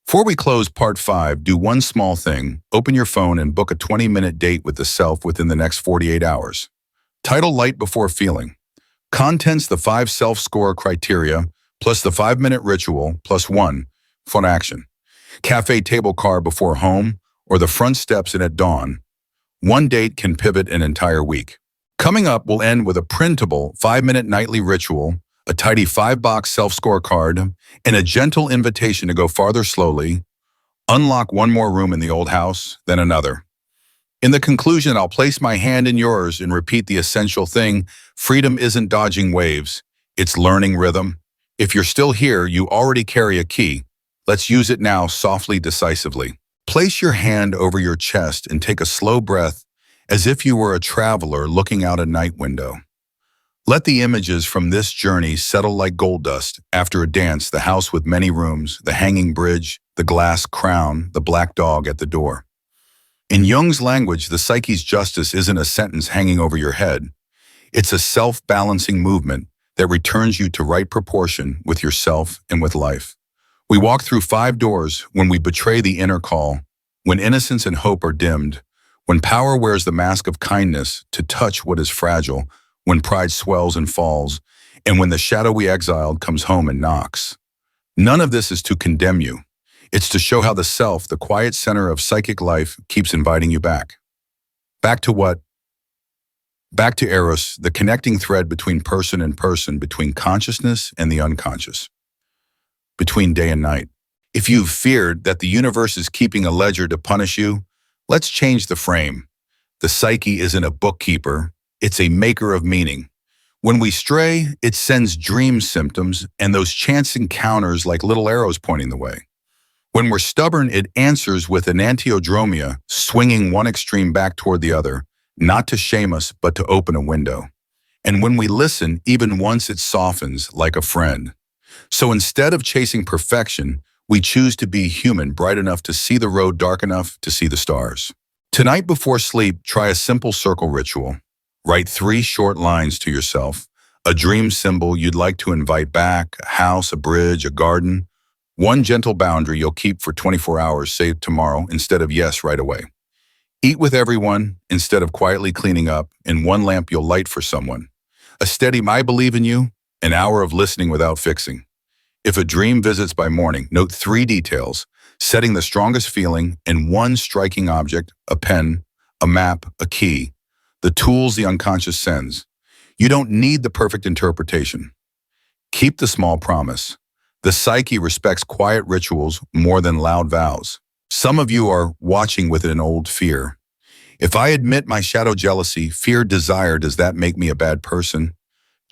Before we close part 5, do one small thing. Open your phone and book a 20-minute date with the self within the next 48 hours. Title: Light Before Feeling. Contents: the 5 self-score criteria, plus the 5-minute ritual, plus 1 fun action. Cafe table car before home, or the front steps in at dawn. One date can pivot an entire week. Coming up, we'll end with a printable 5-minute nightly ritual, a tidy 5-box self-score card, and a gentle invitation to go farther slowly, unlock one more room in the old house, then another. In the conclusion, I'll place my hand in yours and repeat the essential thing: freedom isn't dodging waves, it's learning rhythm. If you're still here, you already carry a key. Let's use it now, softly, decisively. Place your hand over your chest and take a slow breath, as if you were a traveler looking out a night window. Let the images from this journey settle like gold dust after a dance: the house with many rooms, the hanging bridge, the glass crown, the black dog at the door. In Jung's language, the psyche's justice isn't a sentence hanging over your head. It's a self-balancing movement that returns you to right proportion with yourself and with life. We walk through 5 doors when we betray the inner call, when innocence and hope are dimmed, when power wears the mask of kindness to touch what is fragile, when pride swells and falls, and when the shadow we exiled comes home and knocks. None of this is to condemn you. It's to show how the self, the quiet center of psychic life, keeps inviting you back. Back to what? Back to Eros, the connecting thread between person and person, between consciousness and the unconscious, between day and night. If you've feared that the universe is keeping a ledger to punish you, let's change the frame. The psyche isn't a bookkeeper, it's a maker of meaning. When we stray, it sends dream symptoms and those chance encounters like little arrows pointing the way. When we're stubborn, it answers with an antiodromia, swinging one extreme back toward the other, not to shame us, but to open a window. And when we listen, even once, it softens like a friend. So instead of chasing perfection, we choose to be human, bright enough to see the road, dark enough to see the stars. Tonight before sleep, try a simple circle ritual. Write 3 short lines to yourself, a dream symbol you'd like to invite back, a house, a bridge, a garden. One gentle boundary you'll keep for 24 hours, say tomorrow, instead of yes right away. Eat with everyone instead of quietly cleaning up, and one lamp you'll light for someone. A steady "I believe in you," an hour of listening without fixing. If a dream visits by morning, note 3 details, setting the strongest feeling, and 1 striking object: a pen, a map, a key, the tools the unconscious sends. You don't need the perfect interpretation. Keep the small promise. The psyche respects quiet rituals more than loud vows. Some of you are watching with an old fear. If I admit my shadow jealousy, fear, desire, does that make me a bad person?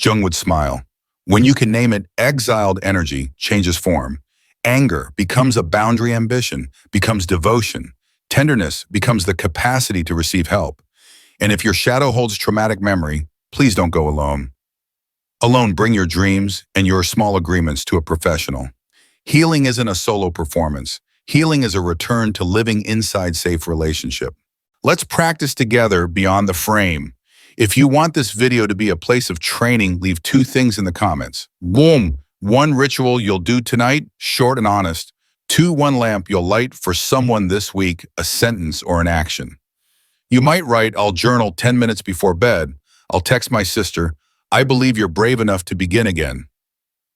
Jung would smile. When you can name it, exiled energy changes form. Anger becomes a boundary ambition, becomes devotion. Tenderness becomes the capacity to receive help. And if your shadow holds traumatic memory, please don't go alone. Alone, bring your dreams and your small agreements to a professional. Healing isn't a solo performance. Healing is a return to living inside safe relationship. Let's practice together beyond the frame. If you want this video to be a place of training, leave 2 things in the comments. Boom! 1 ritual you'll do tonight, short and honest. 2, 1 lamp you'll light for someone this week, a sentence or an action. You might write, I'll journal 10 minutes before bed. I'll text my sister, I believe you're brave enough to begin again.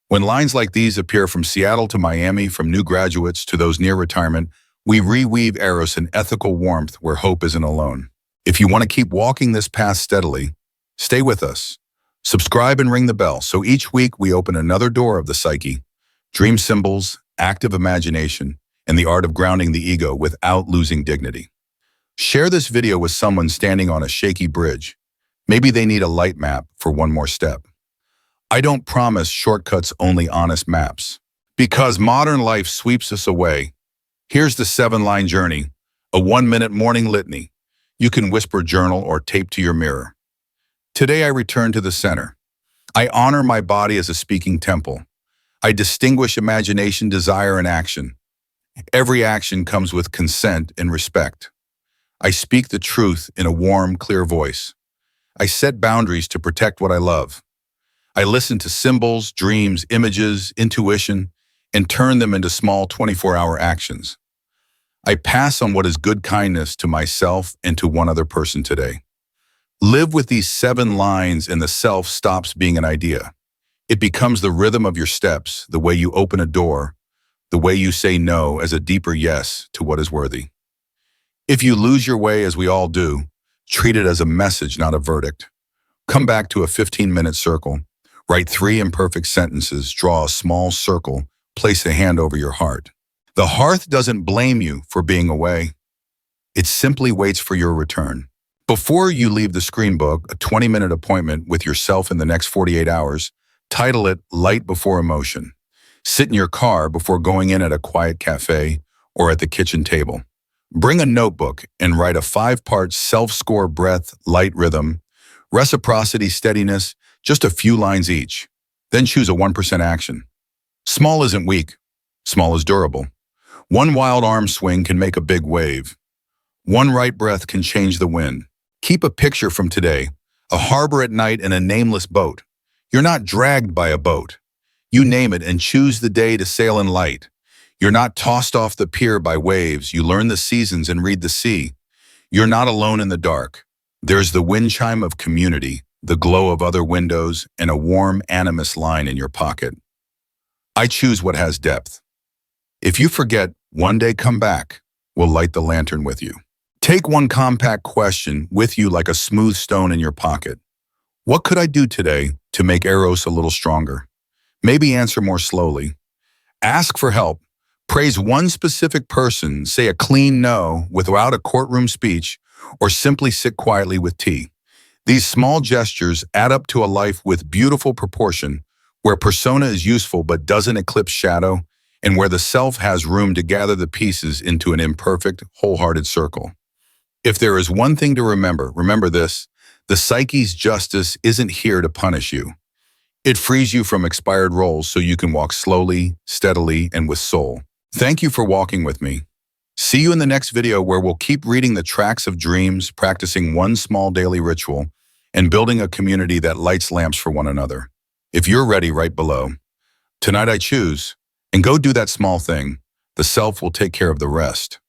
When lines like these appear from Seattle to Miami, from new graduates to those near retirement, we reweave Eros in ethical warmth where hope isn't alone. If you want to keep walking this path steadily, stay with us. Subscribe and ring the bell so each week we open another door of the psyche, dream symbols, active imagination, and the art of grounding the ego without losing dignity. Share this video with someone standing on a shaky bridge. Maybe they need a light map for one more step. I don't promise shortcuts, only honest maps. Because modern life sweeps us away, here's the 7-line journey, a 1-minute morning litany. You can whisper, journal, or tape to your mirror. Today I return to the center. I honor my body as a speaking temple. I distinguish imagination, desire, and action. Every action comes with consent and respect. I speak the truth in a warm, clear voice. I set boundaries to protect what I love. I listen to symbols, dreams, images, intuition, and turn them into small 24-hour actions. I pass on what is good kindness to myself and to one other person today. Live with these 7 lines and the self stops being an idea. It becomes the rhythm of your steps, the way you open a door, the way you say no as a deeper yes to what is worthy. If you lose your way, as we all do, treat it as a message, not a verdict. Come back to a 15-minute circle. Write 3 imperfect sentences, draw a small circle, place a hand over your heart. The hearth doesn't blame you for being away. It simply waits for your return. Before you leave the screen book, a 20-minute appointment with yourself in the next 48 hours, title it Light Before Emotion. Sit in your car before going in at a quiet cafe or at the kitchen table. Bring a notebook and write a 5-part self-score: breath, light, rhythm, reciprocity, steadiness, just a few lines each. Then choose a 1% action. Small isn't weak. Small is durable. 1 wild arm swing can make a big wave. 1 right breath can change the wind. Keep a picture from today, a harbor at night and a nameless boat. You're not dragged by a boat. You name it and choose the day to sail in light. You're not tossed off the pier by waves. You learn the seasons and read the sea. You're not alone in the dark. There's the wind chime of community, the glow of other windows, and a warm, animous line in your pocket. I choose what has depth. If you forget, one day come back. We'll light the lantern with you. Take 1 compact question with you like a smooth stone in your pocket. What could I do today to make Eros a little stronger? Maybe answer more slowly. Ask for help. Praise 1 specific person, say a clean no without a courtroom speech, or simply sit quietly with tea. These small gestures add up to a life with beautiful proportion, where persona is useful but doesn't eclipse shadow, and where the self has room to gather the pieces into an imperfect, wholehearted circle. If there is one thing to remember this: the psyche's justice isn't here to punish you. It frees you from expired roles so you can walk slowly, steadily, and with soul. Thank you for walking with me. See you in the next video, where we'll keep reading the tracks of dreams, practicing 1 small daily ritual, and building a community that lights lamps for one another. If you're ready, write below. Tonight I choose, and go do that small thing. The self will take care of the rest.